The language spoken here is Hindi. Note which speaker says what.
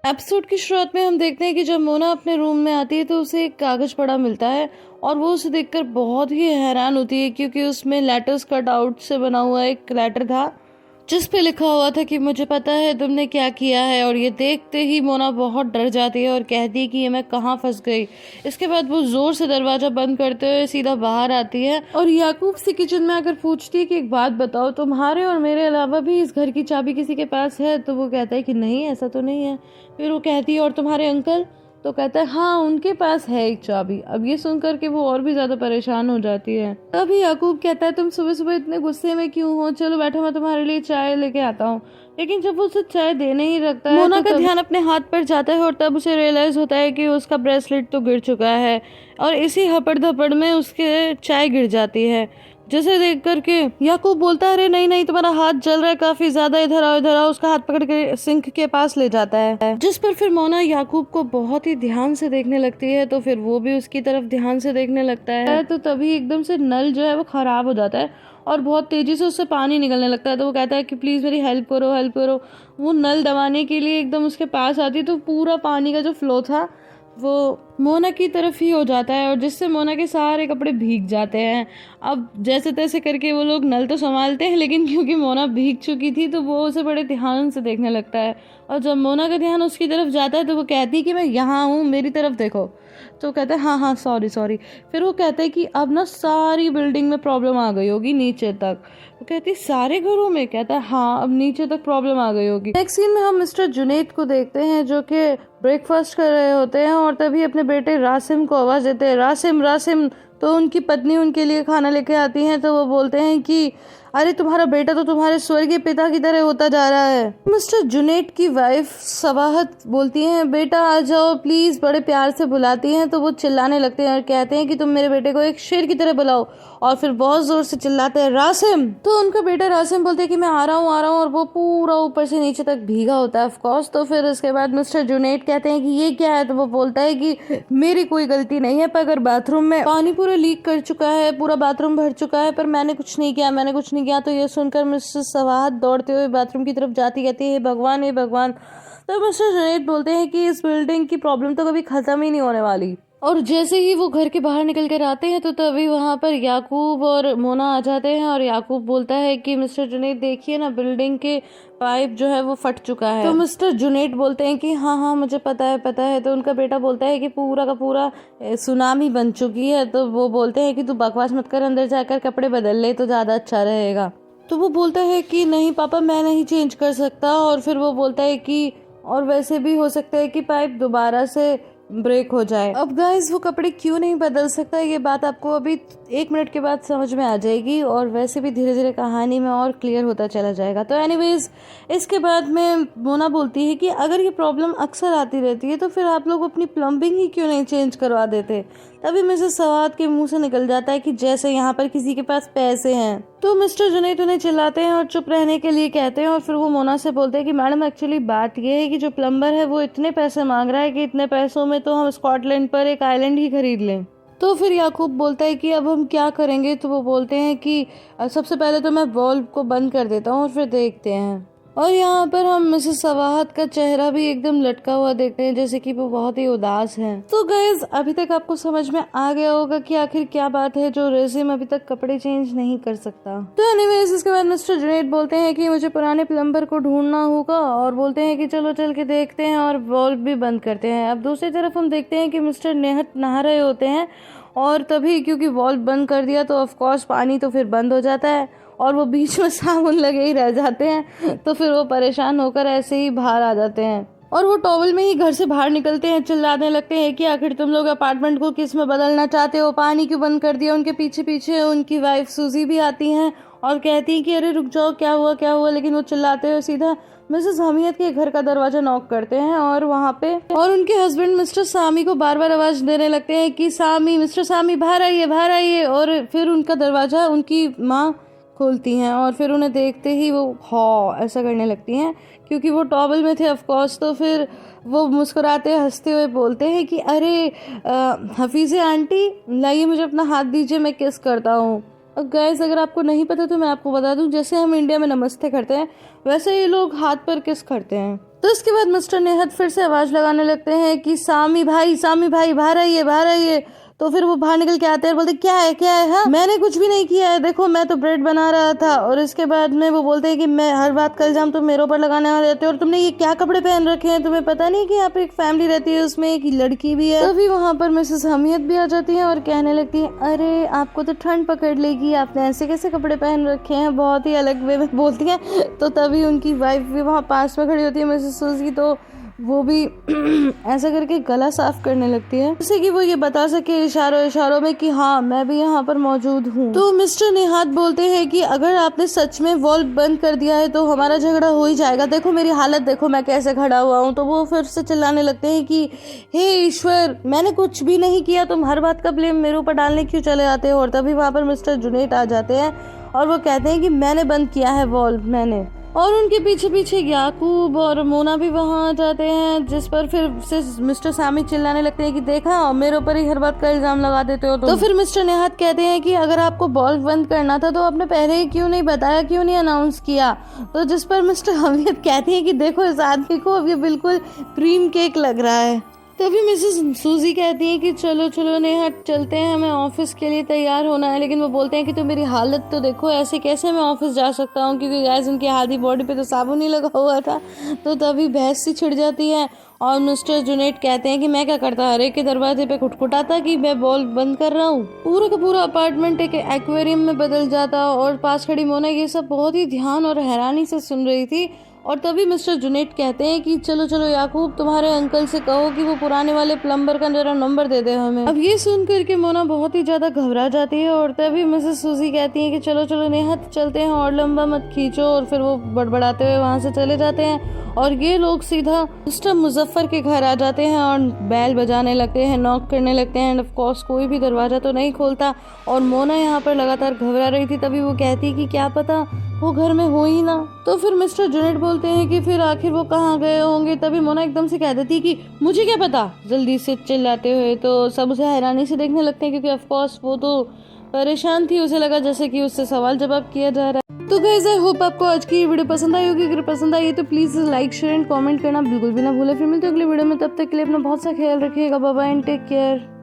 Speaker 1: एपिसोड की शुरुआत में हम देखते हैं कि जब मोना अपने रूम में आती है तो उसे एक कागज पड़ा मिलता है और वो उसे देखकर बहुत ही हैरान होती है क्योंकि उसमें लेटर्स कट आउट से बना हुआ एक लेटर था जिस पे लिखा हुआ था कि मुझे पता है तुमने क्या किया है। और ये देखते ही मोना बहुत डर जाती है और कहती है कि ये मैं कहाँ फंस गई। इसके बाद वो जोर से दरवाजा बंद करते हुए सीधा बाहर आती है और याकूब से किचन में आकर पूछती है कि एक बात बताओ, तुम्हारे और मेरे अलावा भी इस घर की चाबी किसी के पास है? तो वो कहता है कि नहीं, ऐसा तो नहीं है। फिर वो कहती है और तुम्हारे अंकल? तो कहता है हाँ, उनके पास है एक चाबी। अब ये सुनकर के वो और भी ज्यादा परेशान हो जाती है। तभी याकूब कहता है तुम सुबह सुबह इतने गुस्से में क्यों हो? चलो बैठो, मैं तुम्हारे लिए चाय लेके आता हूँ। लेकिन जब वो उसे चाय देने ही रखता है मोना का ध्यान अपने हाथ पर जाता है और तब उसे रियलाइज होता है कि उसका ब्रेसलेट तो गिर चुका है और इसी हपड़ धपड़ में उसके चाय गिर जाती है। जैसे देख करके याकूब बोलता है अरे नहीं नहीं, तुम्हारा हाथ जल रहा है काफी ज्यादा, इधर आओ इधर आओ। उसका हाथ पकड़ के सिंक के पास ले जाता है, जिस पर फिर मोना याकूब को बहुत ही ध्यान से देखने लगती है तो फिर वो भी उसकी तरफ ध्यान से देखने लगता है। तो तभी एकदम से नल जो है वो खराब हो जाता है और बहुत तेजी से उससे पानी निकलने लगता है। तो वो कहता है कि प्लीज मेरी हेल्प करो हेल्प करो। वो नल दबाने के लिए एकदम उसके पास आती है तो पूरा पानी का जो फ्लो था वो मोना की तरफ ही हो जाता है और जिससे मोना के सारे कपड़े भीग जाते हैं। अब जैसे तैसे करके वो लोग नल तो संभालते हैं, लेकिन क्योंकि मोना भीग चुकी थी तो वो उसे बड़े ध्यान से देखने लगता है। और जब मोना का ध्यान उसकी तरफ जाता है तो वो कहती है कि मैं यहाँ हूँ, मेरी तरफ देखो। तो कहता है हाँ हाँ सॉरी सॉरी। फिर वो कहता है कि अब ना सारी बिल्डिंग में प्रॉब्लम आ गई होगी नीचे तक। वो कहती है सारे घरों में? कहता है हाँ, अब नीचे तक प्रॉब्लम आ गई होगी। नेक्स्ट सीन में हम मिस्टर जुनैद को देखते हैं जो कि ब्रेकफास्ट कर रहे होते हैं और तभी अपने बेटे रासिम को आवाज देते हैं रासिम रासिम। तो उनकी पत्नी उनके लिए खाना लेके आती हैं तो वो बोलते हैं कि अरे तुम्हारा बेटा तो तुम्हारे स्वर्गीय पिता की तरह होता जा रहा है। मिस्टर जुनैद की वाइफ सवाहत बोलती हैं बेटा आ जाओ प्लीज, बड़े प्यार से बुलाती हैं। तो वो चिल्लाने लगते हैं और कहते हैं कि तुम मेरे बेटे को एक शेर की तरह बुलाओ और फिर बहुत जोर से चिल्लाते हैं रासिम। तो उनका बेटा रासिम बोलते हैं कि मैं आ रहा हूँ और वो पूरा ऊपर से नीचे तक भीगा होता है ऑफ कोर्स। तो फिर इसके बाद मिस्टर जुनैद कहते हैं कि ये क्या है? तो वो बोलता है कि मेरी कोई गलती नहीं है, पर बाथरूम में पानी पूरा लीक कर चुका है, पूरा बाथरूम भर चुका है, पर मैंने कुछ नहीं किया, मैंने कुछ नहीं किया। तो ये सुनकर मिस्टर सवाहत दौड़ते हुए बाथरूम की तरफ जाती कहती है भगवान हे भगवान। तो मिस्टर जुनैद बोलते हैं कि इस बिल्डिंग की प्रॉब्लम तो कभी खत्म ही नहीं होने वाली। और जैसे ही वो घर के बाहर निकल कर आते हैं तो तभी वहां पर याकूब और मोना आ जाते हैं और याकूब बोलता है कि मिस्टर जुनैद देखिए ना, बिल्डिंग के पाइप जो है वो फट चुका है। तो मिस्टर जुनैद बोलते हैं कि हाँ हाँ मुझे पता है। तो उनका बेटा बोलता है कि पूरा का पूरा सुनामी बन चुकी है। तो वो बोलते हैं कि तू बकवास मत कर, अंदर जाकर कपड़े बदल ले तो ज्यादा अच्छा रहेगा। तो वो बोलता है कि नहीं पापा, मैं नहीं चेंज कर सकता। और फिर वो बोलता है कि और वैसे भी हो सकता है कि पाइप दोबारा से ब्रेक हो जाए। अब गाइस वो कपड़े क्यों नहीं बदल सकता, ये बात आपको अभी 1 मिनट के बाद समझ में आ जाएगी और वैसे भी धीरे धीरे कहानी में और क्लियर होता चला जाएगा। तो एनीवेज इसके बाद में मोना बोलती है कि अगर ये प्रॉब्लम अक्सर आती रहती है तो फिर आप लोग अपनी प्लम्बिंग ही क्यों नहीं चेंज करवा देते। तभी मिसेस सवाद के मुंह से निकल जाता है कि जैसे यहाँ पर किसी के पास पैसे हैं। तो मिस्टर जुनैद उन्हें चिल्लाते हैं और चुप रहने के लिए कहते हैं और फिर वो मोना से बोलते हैं कि मैडम एक्चुअली बात ये है कि जो प्लम्बर है वो इतने पैसे मांग रहा है कि इतने पैसों में तो हम स्कॉटलैंड पर एक आइलैंड ही खरीद लें। तो फिर याकूब बोलता है कि अब हम क्या करेंगे। तो वो बोलते हैं कि सबसे पहले तो मैं बल्ब को बंद कर देता हूँ और फिर देखते हैं। और यहाँ पर हम मिसेस सवाहत का चेहरा भी एकदम लटका हुआ देखते हैं जैसे कि वो बहुत ही उदास हैं। तो गाइज अभी तक आपको समझ में आ गया होगा कि आखिर क्या बात है जो रेजिम अभी तक कपड़े चेंज नहीं कर सकता। तो एनीवेज इसके बाद मिस्टर जुनैद बोलते हैं कि मुझे पुराने प्लम्बर को ढूंढना होगा और बोलते हैं कि चलो चल के देखते हैं और बल्ब भी बंद करते हैं। अब दूसरी तरफ हम देखते हैं कि मिस्टर नेहत नहा रहे होते हैं और तभी क्योंकि बल्ब बंद कर दिया तो ऑफकोर्स पानी तो फिर बंद हो जाता है और वो बीच में साबुन लगे ही रह जाते हैं। तो फिर वो परेशान होकर ऐसे ही बाहर आ जाते हैं और वो टॉवल में ही घर से बाहर निकलते हैं, चिल्लाने लगते हैं कि आखिर तुम लोग अपार्टमेंट को किस में बदलना चाहते हो, पानी क्यों बंद कर दिया। उनके पीछे पीछे उनकी वाइफ सूजी भी आती हैं और कहती हैं कि अरे रुक जाओ क्या हुआ। लेकिन वो चिल्लाते हुए सीधा मिसेस हमीद के घर का दरवाजा नॉक करते हैं और वहाँ पे और उनके हस्बैंड मिस्टर सामी को बार बार आवाज देने लगते हैं कि सामी, मिस्टर सामी बाहर आइए। और फिर उनका दरवाजा उनकी माँ खोलती हैं और फिर उन्हें देखते ही वो हाँ ऐसा करने लगती हैं क्योंकि वो टॉवल में थे ऑफ कोर्स। तो फिर वो मुस्कुराते हंसते हुए बोलते हैं कि अरे हफीज़े आंटी लाइए मुझे अपना हाथ दीजिए, मैं किस करता हूँ। और गाइस अगर आपको नहीं पता तो मैं आपको बता दूं, जैसे हम इंडिया में नमस्ते करते हैं वैसे ये लोग हाथ पर किस करते हैं। तो इसके बाद मिस्टर नेहत फिर से आवाज लगाने लगते हैं कि सामी भाई बाहर आइए। तो फिर वो बाहर निकल के आते हैं और बोलते क्या है हाँ मैंने कुछ भी नहीं किया है, देखो मैं तो ब्रेड बना रहा था। और इसके बाद में वो बोलते हैं कि मैं हर बात का इल्जाम तुम मेरे ऊपर लगाने वाले रहते हो, और तुमने ये क्या कपड़े पहन रखे हैं, तुम्हें पता नहीं कि यहाँ पे एक फैमिली रहती है, उसमें एक लड़की भी है। तभी वहाँ पर मिसेस हमीयत भी आ जाती है और कहने लगती है अरे आपको तो ठंड पकड़ लेगी, आपने ऐसे कैसे कपड़े पहन रखे हैं, बहुत ही अलग वे में बोलती है। तो तभी उनकी वाइफ भी वहाँ पास में खड़ी होती है मिसेस सूजी, तो वो भी ऐसा करके गला साफ करने लगती है जैसे कि वो ये बता सके इशारों में कि हाँ मैं भी यहाँ पर मौजूद हूँ। तो मिस्टर नेहात बोलते हैं कि अगर आपने सच में वॉल्व बंद कर दिया है तो हमारा झगड़ा हो ही जाएगा, देखो मेरी हालत देखो मैं कैसे खड़ा हुआ हूँ। तो वो फिर से चिल्लाने लगते हैं कि हे ईश्वर मैंने कुछ भी नहीं किया, तुम हर बात का ब्लेम मेरे ऊपर डालने क्यों चले आते हो। और तभी वहाँ पर मिस्टर जुनैद आ जाते हैं और वो कहते हैं कि मैंने बंद किया है वॉल्व मैंने। और उनके पीछे याकूब और मोना भी वहां आ जाते हैं, जिस पर फिर से मिस्टर सामी चिल्लाने लगते हैं कि देखा मेरे ऊपर ही हर बात का इल्जाम लगा देते हो। तो फिर मिस्टर नेहात कहते हैं कि अगर आपको बॉल बंद करना था तो आपने पहले ही क्यों नहीं बताया, क्यों नहीं अनाउंस किया। तो जिस पर मिस्टर हमीद कहते हैं कि देखो इस आदमी को अब ये बिल्कुल क्रीम केक लग रहा है। तभी मिसेस सूजी कहती है कि चलो नेहात चलते हैं, हमें ऑफिस के लिए तैयार होना है। लेकिन वो बोलते हैं कि तो मेरी हालत तो देखो, ऐसे कैसे मैं ऑफिस जा सकता हूँ, क्योंकि गैस उनकी आधी बॉडी पे तो साबुन ही लगा हुआ था। तो तभी बहस सी छिड़ जाती है और मिस्टर जुनैद कहते हैं कि मैं क्या करता, हर एक के दरवाजे पे खुटखुटाता कि मैं बॉल बंद कर रहा हूँ। पूरा का पूरा अपार्टमेंट एक एक्वेरियम में बदल जाता और पास खड़ी मोना ये सब बहुत ही ध्यान और हैरानी से सुन रही थी। और तभी मिस्टर जुनैद कहते हैं कि चलो याकूब तुम्हारे अंकल से कहो कि वो पुराने वाले प्लम्बर का जरा नंबर दे दे हमें। अब ये सुन करके मोना बहुत ही ज्यादा घबरा जाती है और तभी मिसेस सूजी कहती है कि चलो नेहात चलते हैं और लंबा मत खींचो। और फिर वो बड़बड़ाते हुए वहां से चले जाते हैं और ये लोग सीधा मिस्टर मुजफ्फर के घर आ जाते हैं और बैल बजाने लगते हैं, नॉक करने लगते हैं। एंड ऑफ कोर्स कोई भी दरवाजा तो नहीं खोलता और मोना यहाँ पर लगातार घबरा रही थी। तभी वो कहती कि क्या पता वो घर में हो ही ना। तो फिर मिस्टर जुनैद बोलते हैं कि फिर आखिर वो कहाँ गए होंगे। तभी मोना एकदम से कह देती कि मुझे क्या पता, जल्दी से चिल्लाते हुए। तो सब उसे हैरानी से देखने लगते हैं क्योंकि ऑफ कोर्स वो तो परेशान थी, उसे लगा जैसे कि उससे सवाल जवाब किया जा रहा है। तो गाइस आई होप आपको आज की ये वीडियो पसंद आई होगी। अगर पसंद आई तो please like share and comment करना बिल्कुल भी ना भूले। फिर मिलते हैं अगले वीडियो में, तब तक के लिए अपना बहुत सा ख्याल रखिएगा। Bye bye and take care.